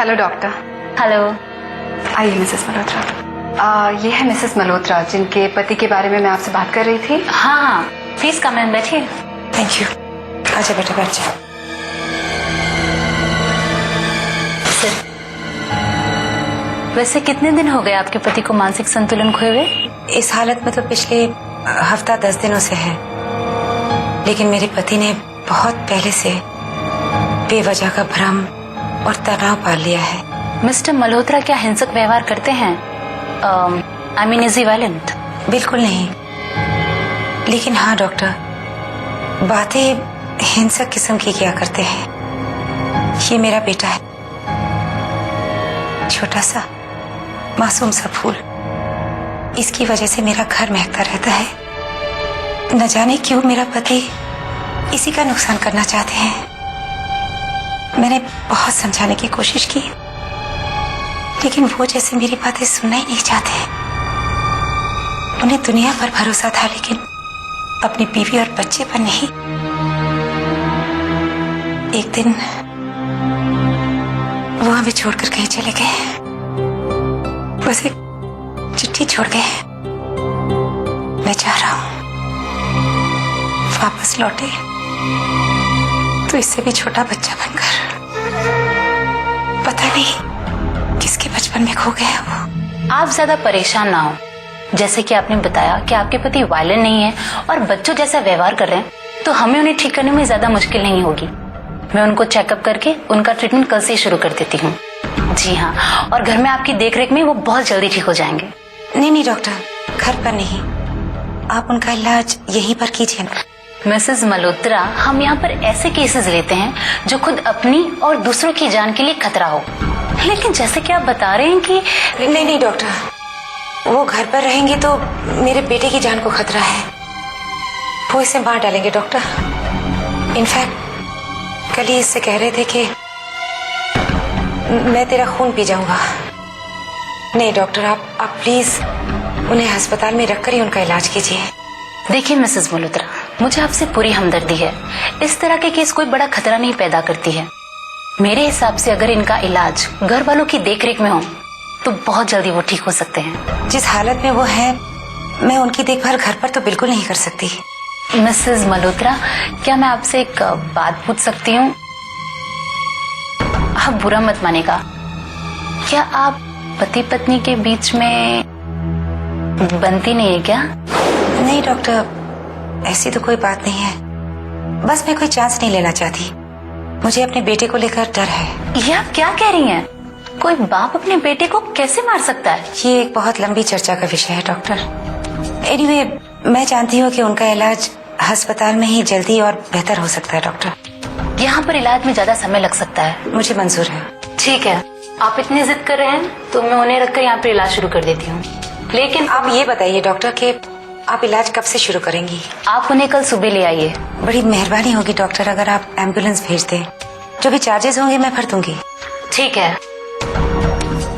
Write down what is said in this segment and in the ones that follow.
Hello doctor. Hello. आइए Mrs Malhotra. ये है मिसेस मल्होत्रा जिनके पति के बारे में मैं आपसे बात कर रही थी। हाँ हाँ, प्लीज कम इन, बैठिए। Thank you. आजा बेटा, बैठ जा। वैसे कितने दिन हो गए आपके पति को मानसिक संतुलन खोए हुए? इस हालत में तो पिछले हफ्ता 10 दिनों से है, लेकिन मेरे पति ने बहुत पहले से बेवजह का भ्रम और तनाव पाल लिया है। मिस्टर मल्होत्रा क्या हिंसक व्यवहार करते हैं? I mean, is he violent? बिल्कुल नहीं, लेकिन हाँ डॉक्टर, बातें हिंसक किस्म की किया करते हैं। ये मेरा बेटा है, छोटा सा मासूम सा फूल। इसकी वजह से मेरा घर महकता रहता है। न जाने क्यों मेरा पति इसी का नुकसान करना चाहते हैं। मैंने बहुत समझाने की कोशिश की, लेकिन वो जैसे मेरी बातें सुनना ही नहीं चाहते। उन्हें दुनिया पर भरोसा था, लेकिन अपनी बीवी और बच्चे पर नहीं। एक दिन वो हमें छोड़कर कहीं चले गए, बस एक चिट्ठी छोड़ गए। मैं चाह रहा हूं वापस लौटे, तो इससे भी छोटा बच्चा बनकर। पता नहीं किसके बचपन में खो गए वो। आप ज्यादा परेशान ना हो। जैसे कि आपने बताया कि आपके पति वायलेंट नहीं है और बच्चों जैसा व्यवहार कर रहे हैं, तो हमें उन्हें ठीक करने में ज्यादा मुश्किल नहीं होगी। मैं उनको चेकअप करके उनका ट्रीटमेंट कल से ही शुरू कर देती हूँ। जी हाँ, और घर में आपकी देखरेख में वो बहुत जल्दी ठीक हो जाएंगे। नहीं डॉक्टर, घर पर नहीं, आप उनका इलाज यहीं पर कीजिए ना। मिसेस मल्होत्रा, हम यहाँ पर ऐसे केसेस लेते हैं जो खुद अपनी और दूसरों की जान के लिए खतरा हो। लेकिन जैसे कि आप बता रहे हैं कि नहीं डॉक्टर, वो घर पर रहेंगे तो मेरे बेटे की जान को खतरा है। वो इसे मार डालेंगे डॉक्टर। इनफैक्ट कल ही इससे कह रहे थे कि मैं तेरा खून पी जाऊंगा। नहीं डॉक्टर, आप प्लीज उन्हें अस्पताल में रखकर ही उनका इलाज कीजिए। देखिए मिसेस मल्होत्रा, मुझे आपसे पूरी हमदर्दी है। इस तरह के केस कोई बड़ा खतरा नहीं पैदा करती है। मेरे हिसाब से अगर इनका इलाज घर वालों की देखरेख में हो तो बहुत जल्दी वो ठीक हो सकते हैं। जिस हालत में वो है, मैं उनकी देखभाल घर पर तो बिल्कुल नहीं कर सकती। मिसेस मल्होत्रा, क्या मैं आपसे एक बात पूछ सकती हूँ? आप बुरा मत मानेगा, क्या आप पति पत्नी के बीच में बनती नहीं है क्या? नहीं डॉक्टर, ऐसी तो कोई बात नहीं है। बस मैं कोई चांस नहीं लेना चाहती। मुझे अपने बेटे को लेकर डर है। ये आप क्या कह रही हैं? कोई बाप अपने बेटे को कैसे मार सकता है? ये एक बहुत लंबी चर्चा का विषय है डॉक्टर। एनीवे, मैं जानती हूँ कि उनका इलाज अस्पताल में ही जल्दी और बेहतर हो सकता है डॉक्टर। यहाँ पर इलाज में ज्यादा समय लग सकता है। मुझे मंजूर है। ठीक है, आप इतनी जिद कर रहे हैं तो मैं उन्हें रखकर यहाँ पर इलाज शुरू कर देती हूँ। लेकिन आप ये बताइए डॉक्टर कि आप इलाज कब से शुरू करेंगी? आप उन्हें कल सुबह ले आइए। बड़ी मेहरबानी होगी डॉक्टर अगर आप एम्बुलेंस भेज दें। जो भी चार्जेस होंगे मैं भर दूंगी। ठीक है।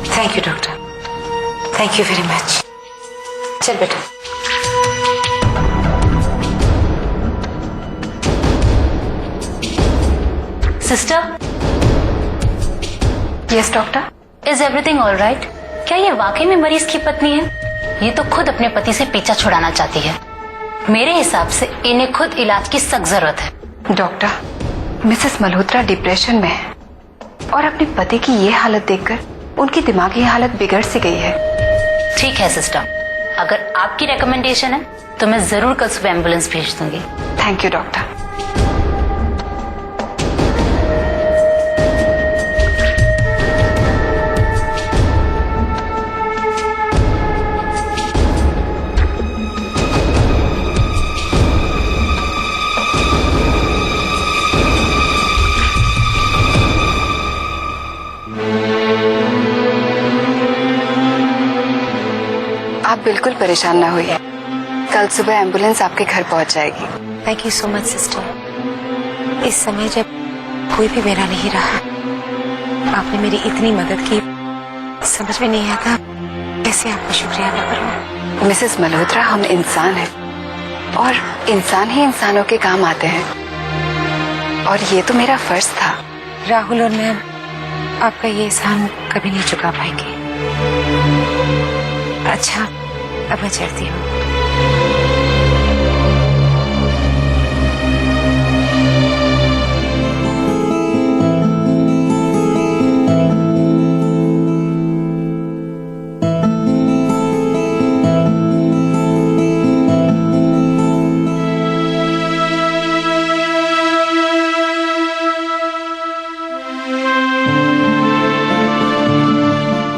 Thank you doctor, thank you very much. चल बेटा। Sister. Yes doctor. Is everything all right? क्या ये वाकई में मरीज की पत्नी है? ये तो खुद अपने पति से पीछा छुड़ाना चाहती है। मेरे हिसाब से इन्हें खुद इलाज की सख्त जरूरत है। डॉक्टर, मिसेस मल्होत्रा डिप्रेशन में है और अपने पति की ये हालत देखकर उनकी दिमागी हालत बिगड़ सी गई है। ठीक है सिस्टर, अगर आपकी रिकमेंडेशन है तो मैं जरूर कल सुबह एम्बुलेंस भेज दूंगी। Thank you doctor. आप बिल्कुल परेशान ना होइए, कल सुबह एम्बुलेंस आपके घर पहुंच जाएगी। Thank you so much sister. इस समय जब कोई भी मेरा नहीं रहा, आपने मेरी इतनी मदद की, समझ में नहीं आता कैसे आपका शुक्रिया अदा करूं। मिसेस मल्होत्रा, हम इंसान हैं और इंसान ही इंसानों के काम आते हैं, और ये तो मेरा फर्ज था। राहुल और मैं आपका ये एहसान कभी नहीं चुका पाएंगे। अच्छा, अब मैं चलती हूँ।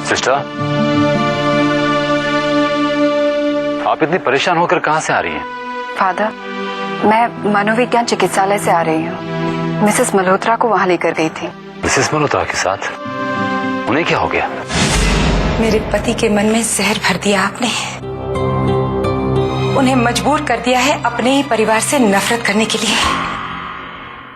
सिस्टर, आप इतनी परेशान होकर कहां से आ रही हैं? फादर, मैं मनोविज्ञान चिकित्सालय से आ रही हूँ। मिसेस मल्होत्रा को वहां लेकर गई थी। मिसेस मल्होत्रा के साथ? उन्हें क्या हो गया? मेरे पति के मन में जहर भर दिया आपने। उन्हें मजबूर कर दिया है अपने ही परिवार से नफरत करने के लिए।